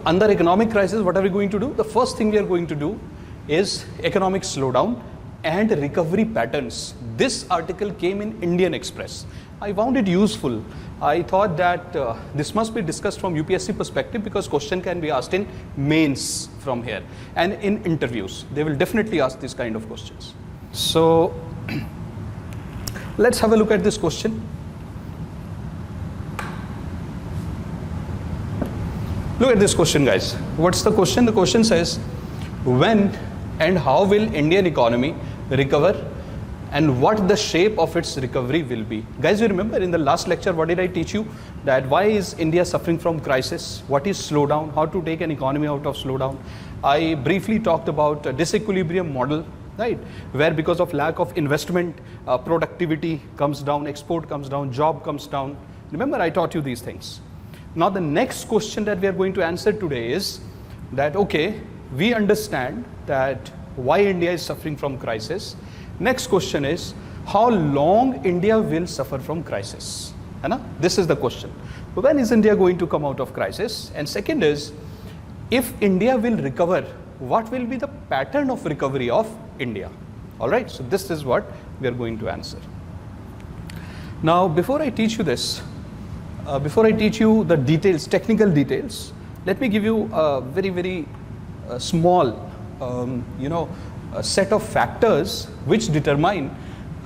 under economic crisis, what are we going to do? The first thing we are going to do is economic slowdown and recovery patterns. This article came in Indian Express. I found it useful. I thought that this must be discussed from UPSC perspective, because question can be asked in mains from here, and in interviews they will definitely ask this kind of questions. So let's have a look at this question. Look at this question, guys. What's the question? The question says, when and how will Indian economy recover, and what the shape of its recovery will be? Guys, you remember in the last lecture, what did I teach you? That why is India suffering from crisis? What is slowdown? How to take an economy out of slowdown? I briefly talked about a disequilibrium model, right? Where because of lack of investment, productivity comes down, export comes down, job comes down. Remember, I taught you these things. Now, the next question that we are going to answer today is that, okay, we understand that why India is suffering from crisis. Next question is, how long India will suffer from crisis? This is the question. When is India going to come out of crisis? And second is, if India will recover, what will be the pattern of recovery of India? All right, so this is what we are going to answer. Now, before I teach you this, before I teach you the details, technical details, let me give you a very small a set of factors which determine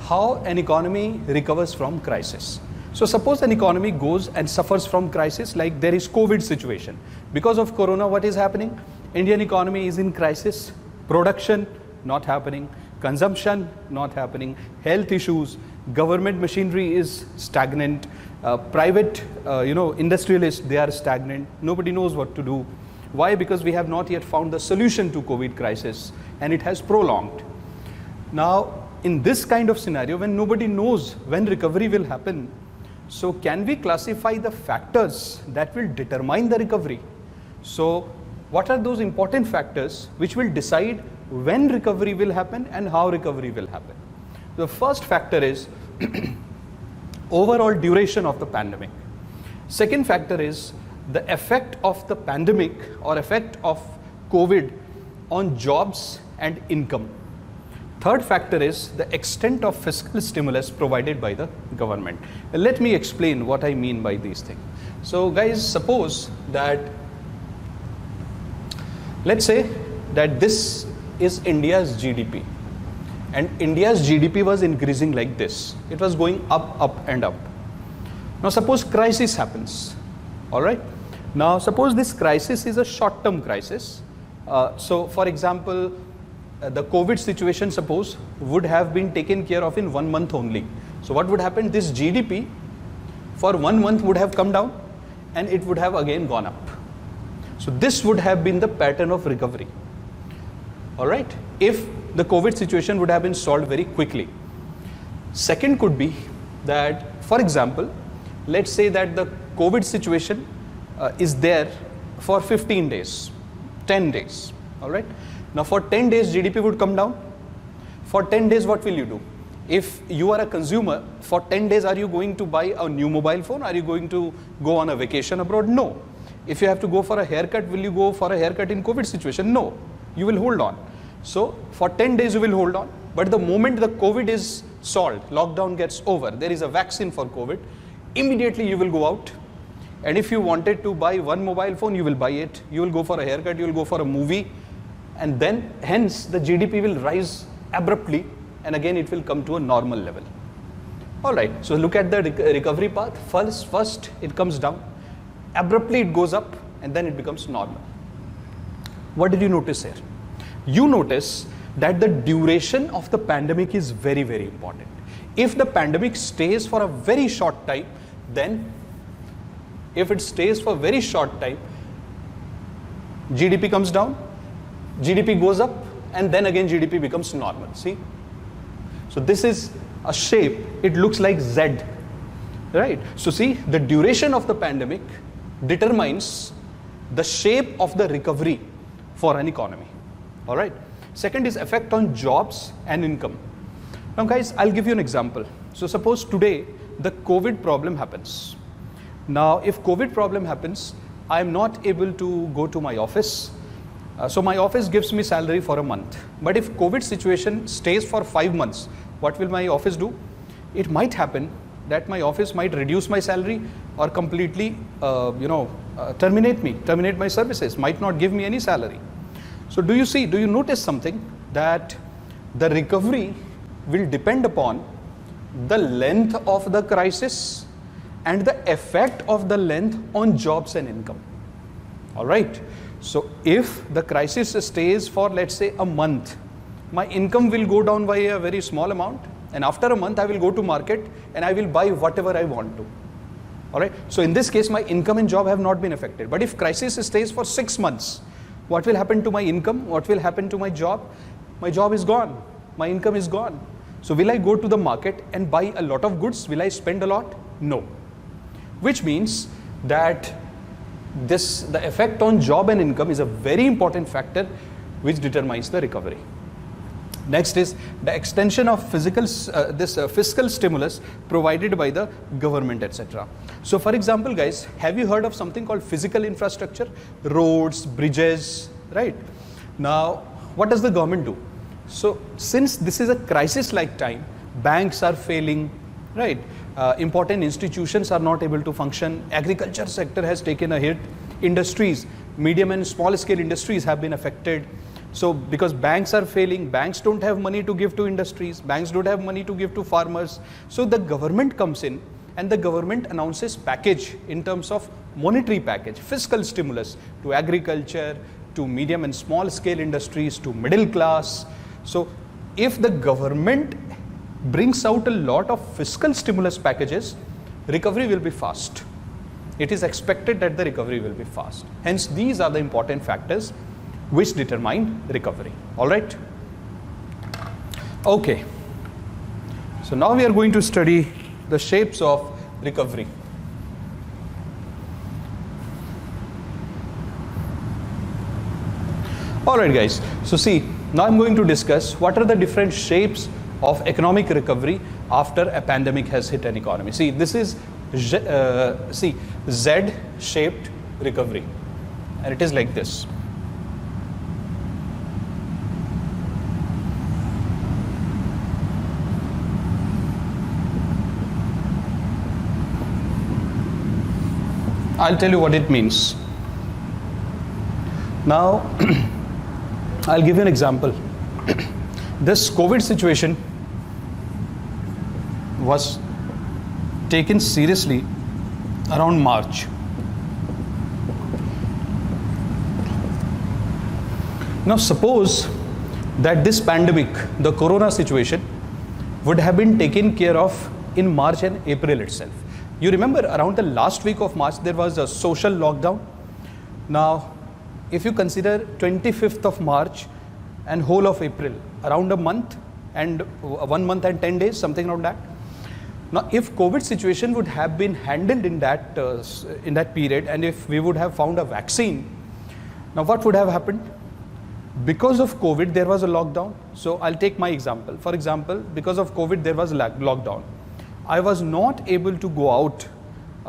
how an economy recovers from crisis. So suppose an economy goes and suffers from crisis, like there is COVID situation. Because of corona, what is happening? Indian economy is in crisis. Production not happening, consumption not happening, health issues, government machinery is stagnant, private industrialists, they are stagnant. Nobody knows what to do. Why? Because we have not yet found the solution to COVID crisis, and it has prolonged. Now, in this kind of scenario, when nobody knows when recovery will happen, so can we classify the factors that will determine the recovery? So what are those important factors which will decide when recovery will happen and how recovery will happen? The first factor is overall duration of the pandemic. Second factor is the effect of the pandemic or effect of COVID on jobs and income. Third factor is the extent of fiscal stimulus provided by the government. Let me explain what I mean by these things. So guys, suppose that, let's say that this is India's GDP, and India's GDP was increasing like this. It was going up and up. Now suppose crisis happens, all right? Now suppose this crisis is a short-term crisis. So for example, the COVID situation, suppose, would have been taken care of in 1 month only. So what would happen? This GDP for 1 month would have come down and it would have again gone up. So this would have been the pattern of recovery. All right, if the COVID situation would have been solved very quickly. Second could be that, for example, let's say that the COVID situation is there for 15 days, 10 days, all right? Now for 10 days GDP would come down. For 10 days what will you do? If you are a consumer, for 10 days are you going to buy a new mobile phone? Are you going to go on a vacation abroad? No. If you have to go for a haircut, will you go for a haircut in COVID situation? No. You will hold on. So for 10 days you will hold on. But the moment the COVID is solved, lockdown gets over, there is a vaccine for COVID, immediately you will go out. And if you wanted to buy one mobile phone, you will buy it. You will go for a haircut, you will go for a movie. And then hence the GDP will rise abruptly, and again it will come to a normal level. All right, so look at the recovery path. First it comes down, abruptly it goes up, and then it becomes normal. What did you notice here? You notice that the duration of the pandemic is very important. If the pandemic stays for a very short time, then if it stays for very short time, GDP comes down, GDP goes up, and then again GDP becomes normal. See? So this is a shape, it looks like Z, right? So see, the duration of the pandemic determines the shape of the recovery for an economy. All right. Second is effect on jobs and income. Now guys, I'll give you an example. So suppose today the COVID problem happens. Now if COVID problem happens, I'm not able to go to my office. So my office gives me salary for a month. But if COVID situation stays for 5 months, what will my office do? It might happen that my office might reduce my salary or completely, terminate my services, might not give me any salary. So do you notice something, that the recovery will depend upon the length of the crisis and the effect of the length on jobs and income. All right. So if the crisis stays for, let's say, a month, my income will go down by a very small amount, and after a month I will go to market and I will buy whatever I want to. All right. So in this case, my income and job have not been affected. But if crisis stays for 6 months, what will happen to my income? What will happen to my job? My job is gone. My income is gone. So will I go to the market and buy a lot of goods? Will I spend a lot? No. Which means that the effect on job and income is a very important factor which determines the recovery. Next is the extension of fiscal stimulus provided by the government, etc. So for example, guys, have you heard of something called physical infrastructure? Roads, bridges, right? Now, what does the government do? So since this is a crisis-like time, banks are failing, right? Important institutions are not able to function. Agriculture sector has taken a hit. Industries, medium and small scale industries have been affected. So because banks are failing, banks don't have money to give to industries, banks don't have money to give to farmers. So the government comes in and the government announces package in terms of monetary package, fiscal stimulus to agriculture, to medium and small scale industries, to middle class. So if the government brings out a lot of fiscal stimulus packages, recovery will be fast. It is expected that the recovery will be fast. Hence, these are the important factors which determine recovery. All right? Okay. So now we are going to study the shapes of recovery. All right, guys. So see, now I'm going to discuss what are the different shapes of economic recovery after a pandemic has hit an economy. See, this is Z-shaped recovery, and it is like this. I'll tell you what it means. Now, I'll give you an example. This COVID situation was taken seriously around March. Now suppose that this pandemic, the corona situation, would have been taken care of in March and April itself. You remember around the last week of March there was a social lockdown. Now if you consider 25th of March and whole of April, around a month and 1 month and 10 days, something like that. Now if COVID situation would have been handled in that period, and if we would have found a vaccine, now what would have happened? Because of COVID there was a lockdown. So I'll take my example. For example, because of COVID there was a lockdown. I was not able to go out.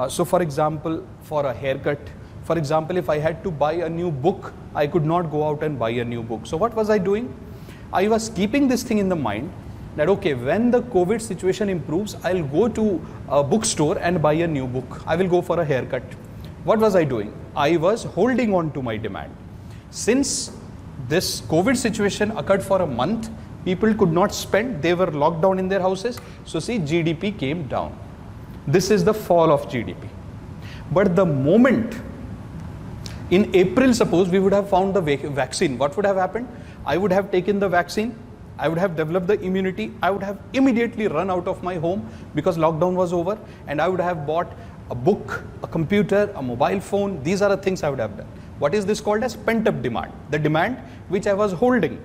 So for example, for a haircut, for example, if I had to buy a new book, I could not go out and buy a new book. So what was I doing? I was keeping this thing in the mind that, okay, when the COVID situation improves, I'll go to a bookstore and buy a new book. I will go for a haircut. What was I doing? I was holding on to my demand. Since this COVID situation occurred for a month, people could not spend, they were locked down in their houses. So see, GDP came down. This is the fall of GDP. But the moment in April, suppose we would have found the vaccine, what would have happened? I would have taken the vaccine, I would have developed the immunity, I would have immediately run out of my home because lockdown was over, and I would have bought a book, a computer, a mobile phone. These are the things I would have done. What is this called as pent-up demand? The demand which I was holding.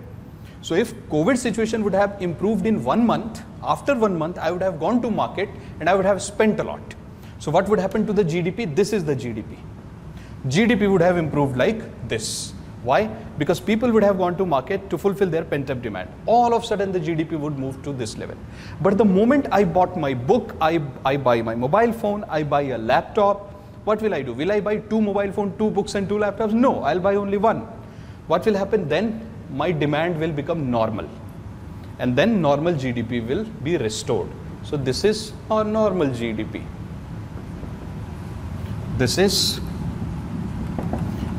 So if COVID situation would have improved in 1 month, after 1 month I would have gone to market and I would have spent a lot. So what would happen to the GDP? This is the GDP. GDP would have improved like this. Why? Because people would have gone to market to fulfill their pent-up demand. All of a sudden the GDP would move to this level. But the moment I bought my book, I buy my mobile phone, I buy a laptop, what will I do? Will I buy 2 mobile phones, 2 books and 2 laptops? No, I'll buy only one. What will happen then? My demand will become normal. And then normal GDP will be restored. So this is our normal GDP. This is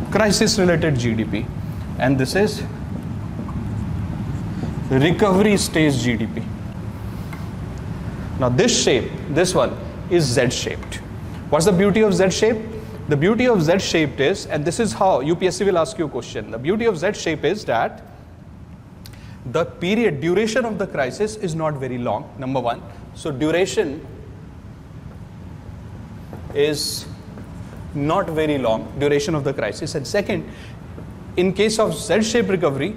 crisis related GDP. And this is recovery stage GDP. Now this shape, this one is Z-shaped. What's the beauty of Z-shape? The beauty of Z-shaped is, and this is how UPSC will ask you a question. The beauty of Z-shape is that the period, duration of the crisis is not very long, number one. So duration is not very long, duration of the crisis. And second, in case of Z-shaped recovery,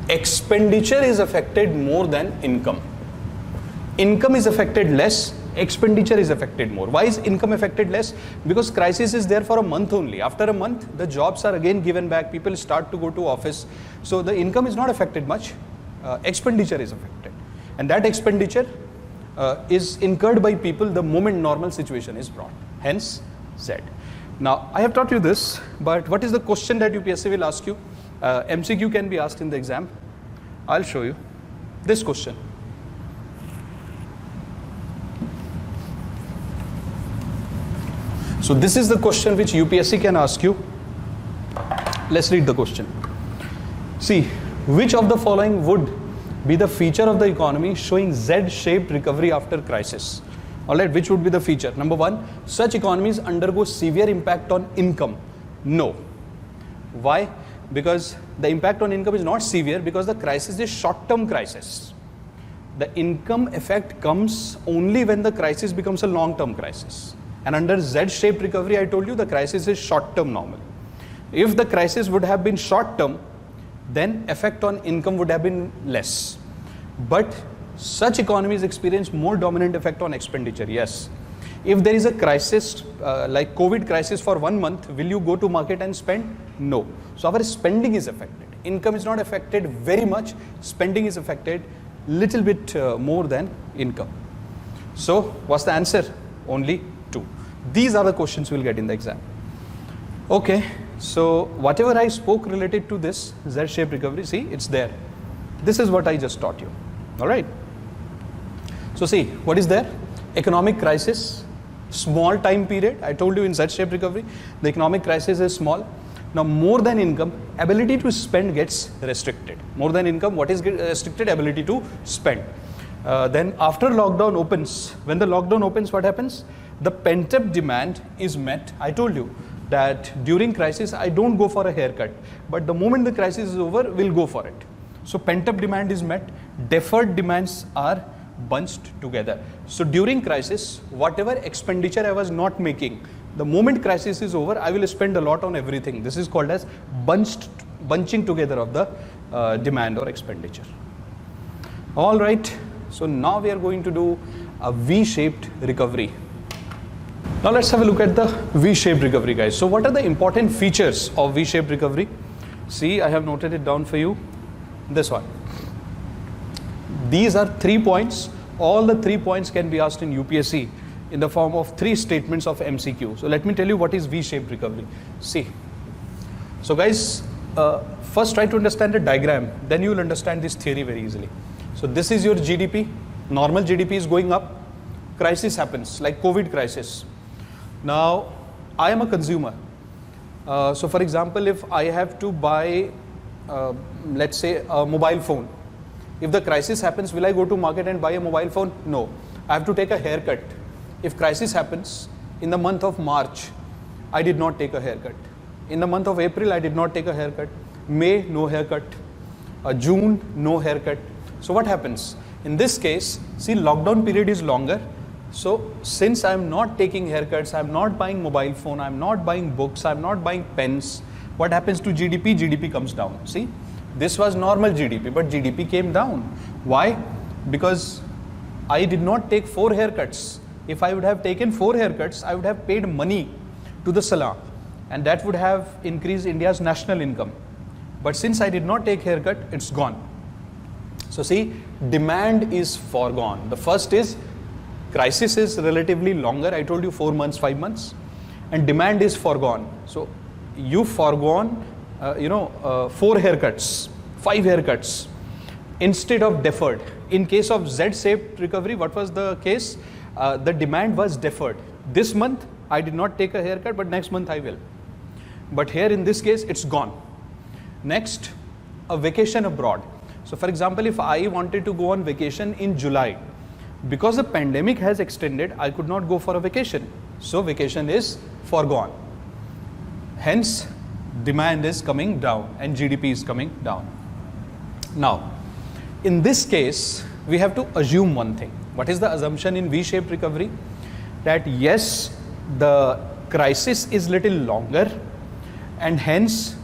expenditure is affected more than income. Income is affected less, expenditure is affected more. Why is income affected less? Because crisis is there for a month only. After a month, the jobs are again given back, people start to go to office. So the income is not affected much, expenditure is affected. And that expenditure is incurred by people the moment normal situation is brought. Hence, Z. Now, I have taught you this, but what is the question that UPSC will ask you? MCQ can be asked in the exam. I'll show you this question. So this is the question which UPSC can ask you. Let's read the question. See, which of the following would be the feature of the economy showing Z-shaped recovery after crisis? Alright, which would be the feature? Number one, such economies undergo severe impact on income. No. Why? Because the impact on income is not severe because the crisis is short-term crisis. The income effect comes only when the crisis becomes a long-term crisis. And under Z-shaped recovery, I told you the crisis is short-term normal. If the crisis would have been short-term, then effect on income would have been less. But such economies experience more dominant effect on expenditure, yes. If there is a crisis, like COVID crisis for 1 month, will you go to market and spend? No. So our spending is affected. Income is not affected very much. Spending is affected little bit more than income. So what's the answer? Only 2. These are the questions we'll get in the exam. Okay, so whatever I spoke related to this Z-shaped recovery, see, it's there. This is what I just taught you. All right. So see, what is there? Economic crisis, small time period. I told you in Z-shaped recovery, the economic crisis is small. Now, more than income, ability to spend gets restricted. More than income, what is restricted? Ability to spend. Then after lockdown opens, when the lockdown opens, what happens? The pent-up demand is met. I told you that during crisis, I don't go for a haircut. But the moment the crisis is over, we'll go for it. So pent-up demand is met. Deferred demands are bunched together. So during crisis, whatever expenditure I was not making, the moment crisis is over, I will spend a lot on everything. This is called as bunching together of the demand or expenditure. All right. So now we are going to do a V-shaped recovery. Now let's have a look at the V-shaped recovery, guys. So what are the important features of V-shaped recovery? See, I have noted it down for you. This one. These are 3 points. All the 3 points can be asked in UPSC in the form of 3 statements of MCQ. So let me tell you what is V-shaped recovery. See. So guys, first try to understand the diagram. Then you will understand this theory very easily. So this is your GDP. Normal GDP is going up. Crisis happens, like COVID crisis. Now, I am a consumer. So for example, if I have to buy, let's say, a mobile phone. If the crisis happens, will I go to market and buy a mobile phone? No. I have to take a haircut. If crisis happens, in the month of March, I did not take a haircut. In the month of April, I did not take a haircut. May, no haircut. June, no haircut. So what happens? In this case, see, lockdown period is longer. So since I'm not taking haircuts, I'm not buying mobile phone, I'm not buying books, I'm not buying pens, what happens to GDP? GDP comes down. See, this was normal GDP, but GDP came down. Why? Because I did not take 4 haircuts. If I would have taken 4 haircuts, I would have paid money to the salon, and that would have increased India's national income. But since I did not take haircut, it's gone. So see, demand is foregone. The first is crisis is relatively longer. I told you 4 months, 5 months, and demand is foregone. So you foregone, 4 haircuts, 5 haircuts instead of deferred. In case of Z-shaped recovery, what was the case? The demand was deferred. This month I did not take a haircut, but next month I will. But here in this case, it's gone. Next, a vacation abroad. So for example, if I wanted to go on vacation in July, because the pandemic has extended, I could not go for a vacation. So vacation is foregone. Hence, demand is coming down and GDP is coming down. Now, in this case, we have to assume one thing. What is the assumption in V-shaped recovery? That yes, the crisis is little longer, and hence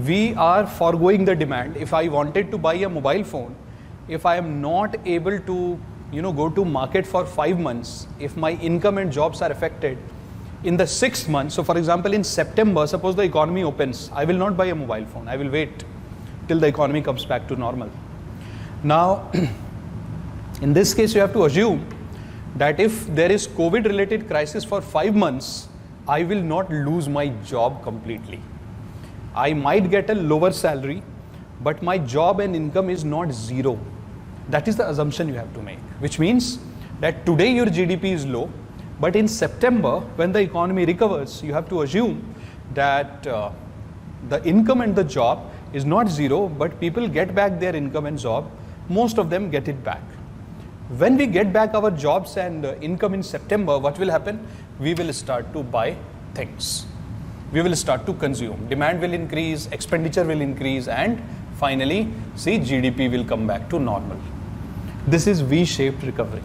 we are foregoing the demand. If I wanted to buy a mobile phone, if I am not able to go to market for 5 months, if my income and jobs are affected, in the 6th month, so for example in September, suppose the economy opens, I will not buy a mobile phone. I will wait till the economy comes back to normal. Now, in this case, you have to assume that if there is COVID related crisis for 5 months, I will not lose my job completely. I might get a lower salary, but my job and income is not zero. That is the assumption you have to make, which means that today your GDP is low, but in September, when the economy recovers, you have to assume that the income and the job is not zero, but people get back their income and job. Most of them get it back. When we get back our jobs and income in September, what will happen? We will start to buy things. We will start to consume. Demand will increase, expenditure will increase, and finally, see, GDP will come back to normal. This is V-shaped recovery.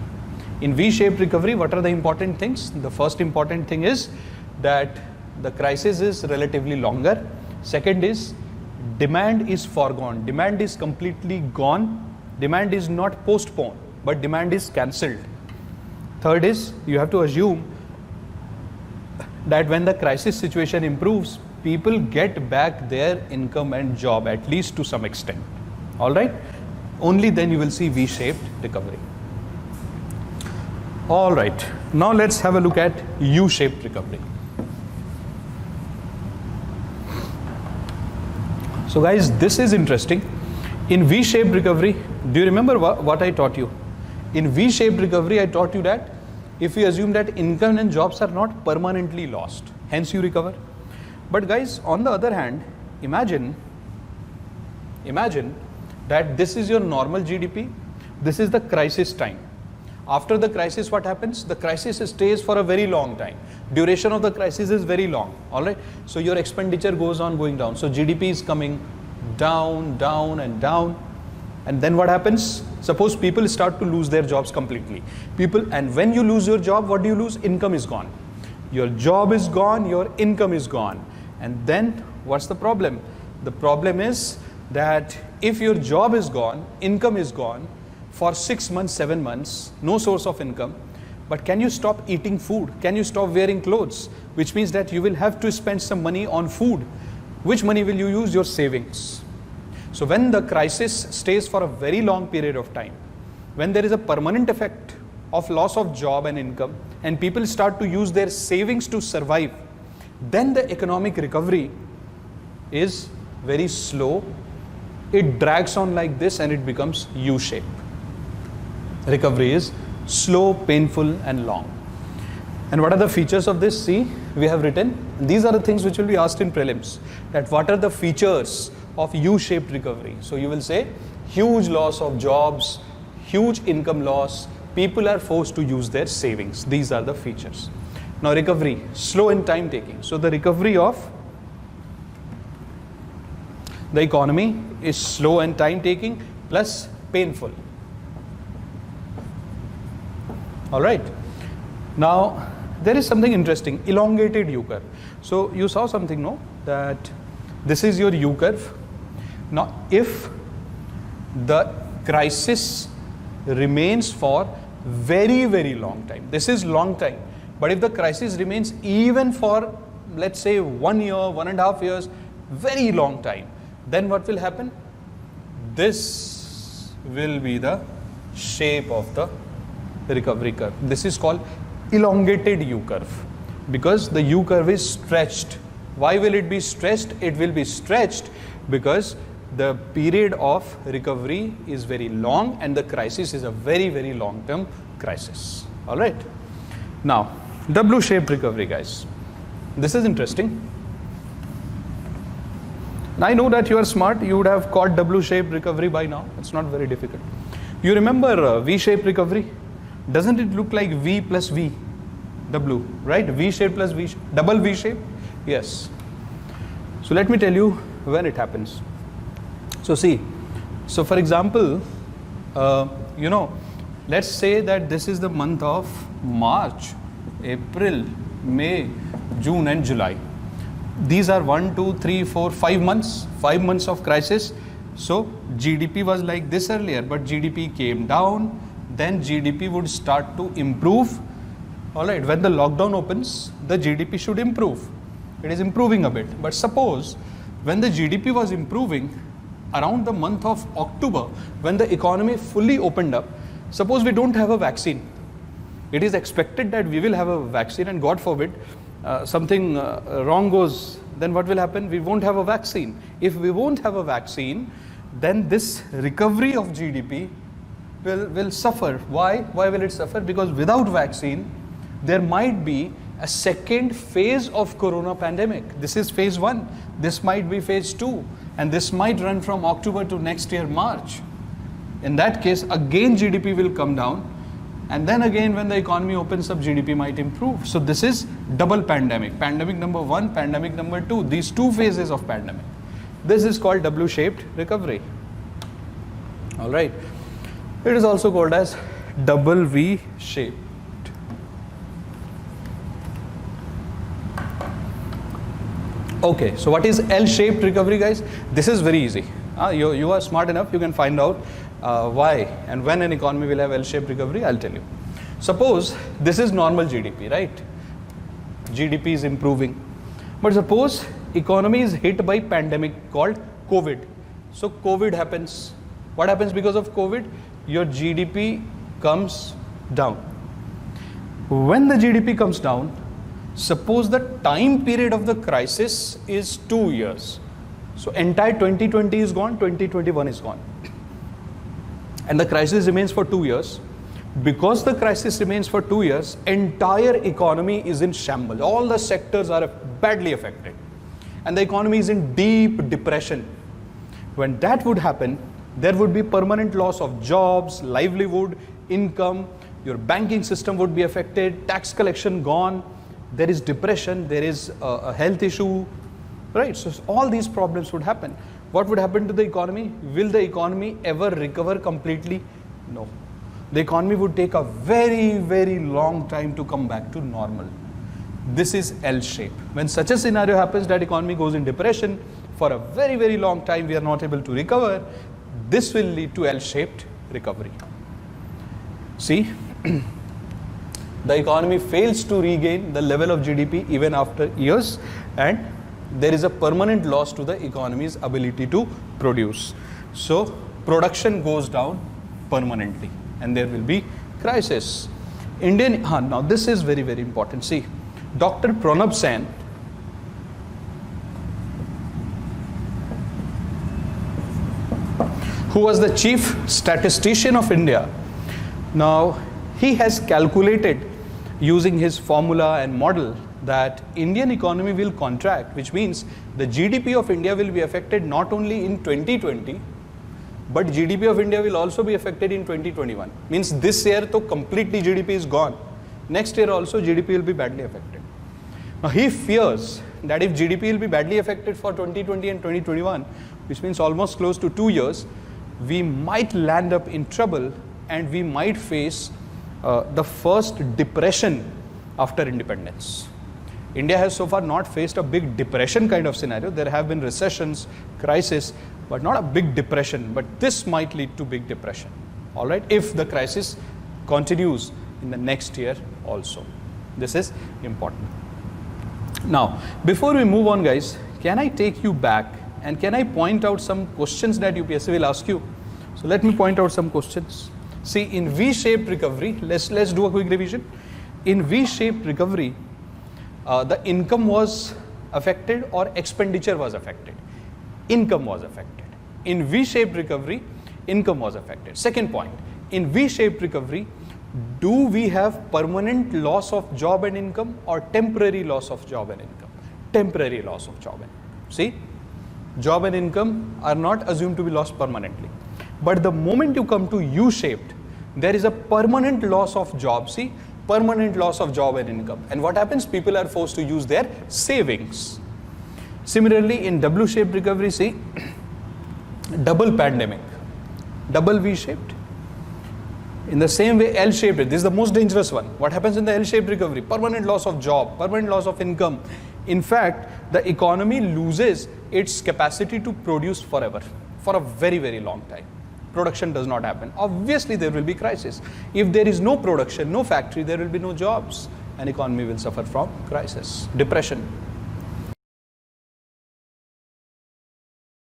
In V-shaped recovery, what are the important things? The first important thing is that the crisis is relatively longer. Second is demand is foregone. Demand is completely gone. Demand is not postponed, but demand is cancelled. Third is you have to assume that when the crisis situation improves, people get back their income and job, at least to some extent. All right? Only then you will see V-shaped recovery. All right. Now let's have a look at U-shaped recovery. So guys, this is interesting. In V-shaped recovery, do you remember what I taught you? In V-shaped recovery, I taught you that if we assume that income and jobs are not permanently lost, hence you recover. But guys, on the other hand, imagine that this is your normal GDP, this is the crisis time. After the crisis, what happens? The crisis stays for a very long time. Duration of the crisis is very long, all right? So your expenditure goes on going down. So GDP is coming down, down and down. And then what happens? Suppose people start to lose their jobs completely. And when you lose your job, what do you lose? Income is gone. Your job is gone, your income is gone. And then what's the problem? The problem is that if your job is gone, income is gone, for 6 months, 7 months, no source of income, but can you stop eating food? Can you stop wearing clothes? Which means that you will have to spend some money on food. Which money will you use? Your savings. So when the crisis stays for a very long period of time, when there is a permanent effect of loss of job and income, and people start to use their savings to survive, then the economic recovery is very slow. It drags on like this and it becomes U-shaped. Recovery is slow, painful and long. And what are the features of this? See, we have written, these are the things which will be asked in prelims, that what are the features of U-shaped recovery? So you will say, huge loss of jobs, huge income loss, people are forced to use their savings. These are the features. Now recovery, slow in time taking. So the recovery of the economy is slow and time taking plus painful. All right. Now there is something interesting, elongated U curve. So you saw something, no? That this is your U curve. Now if the crisis remains for very, very long time, this is long time, but if the crisis remains even for, let's say, 1 year, 1.5 years, very long time, then what will happen? This will be the shape of the recovery curve. This is called elongated U curve because the U curve is stretched. Why will it be stretched? It will be stretched because the period of recovery is very long and the crisis is a very, very long-term crisis. All right. Now, W-shaped recovery, guys. This is interesting. I know that you are smart. You would have caught W-shaped recovery by now. It's not very difficult. You remember V-shaped recovery? Doesn't it look like V plus V? W, right? V-shaped plus V, double V-shape? Yes. So let me tell you when it happens. So see, so for example, let's say that this is the month of March, April, May, June and July. These are 1, 2, 3, 4, 5 months, 5 months of crisis. So GDP was like this earlier, but GDP came down, then GDP would start to improve. All right, when the lockdown opens, the GDP should improve. It is improving a bit. But suppose when the GDP was improving around the month of October, when the economy fully opened up, suppose we don't have a vaccine. It is expected that we will have a vaccine and God forbid, something wrong goes, then what will happen? We won't have a vaccine. If we won't have a vaccine, then this recovery of GDP will suffer. Why? Why will it suffer? Because without vaccine, there might be a second phase of corona pandemic. This is phase 1. This might be phase 2. And this might run from October to next year, March. In that case, again GDP will come down. And then again, when the economy opens up, GDP might improve. So this is double pandemic. Pandemic number 1, pandemic number 2. These 2 phases of pandemic. This is called W-shaped recovery. All right. It is also called as double V-shaped. Okay, so what is L-shaped recovery, guys? This is very easy. You are smart enough, you can find out why and when an economy will have L-shaped recovery, I'll tell you. Suppose this is normal GDP, right? GDP is improving. But suppose economy is hit by pandemic called COVID. So COVID happens. What happens because of COVID? Your GDP comes down. When the GDP comes down, suppose the time period of the crisis is 2 years. So entire 2020 is gone, 2021 is gone. And the crisis remains for 2 years. Because the crisis remains for 2 years, entire economy is in shambles. All the sectors are badly affected. And the economy is in deep depression. When that would happen, there would be permanent loss of jobs, livelihood, income. Your banking system would be affected, tax collection gone. There is depression, there is a health issue, right? So all these problems would happen. What would happen to the economy? Will the economy ever recover completely? No. The economy would take a very, very long time to come back to normal. This is L-shape. When such a scenario happens, that economy goes in depression for a very, very long time, we are not able to recover. This will lead to L-shaped recovery. See? The economy fails to regain the level of GDP even after years, and there is a permanent loss to the economy's ability to produce. So production goes down permanently and there will be crisis. Now this is very, very important. See, Dr. Pranab Sen, who was the chief statistician of India, now he has calculated using his formula and model that Indian economy will contract, which means the GDP of India will be affected not only in 2020, but GDP of India will also be affected in 2021. Means this year to completely GDP is gone. Next year also GDP will be badly affected. Now he fears that if GDP will be badly affected for 2020 and 2021, which means almost close to 2 years, we might land up in trouble and we might face the first depression after independence. India has so far not faced a big depression kind of scenario. There have been recessions, crisis, but not a big depression. But this might lead to big depression, all right, if the crisis continues in the next year also. This is important. Now, before we move on, guys, can I take you back and can I point out some questions that UPSC will ask you? So let me point out some questions. See, in V-shaped recovery, let's do a quick revision. In V-shaped recovery, the income was affected or expenditure was affected. Income was affected. In V-shaped recovery, income was affected. Second point, in V-shaped recovery, do we have permanent loss of job and income or temporary loss of job and income? Temporary loss of job and income. See, job and income are not assumed to be lost permanently. But the moment you come to U-shaped, there is a permanent loss of job. See, permanent loss of job and income. And what happens? People are forced to use their savings. Similarly, in W-shaped recovery, see, double pandemic, double V-shaped. In the same way, L-shaped, this is the most dangerous one. What happens in the L-shaped recovery? Permanent loss of job, permanent loss of income. In fact, the economy loses its capacity to produce forever, for a very, very long time. Production does not happen. Obviously, there will be crisis. If there is no production, no factory, there will be no jobs. An economy will suffer from crisis, depression.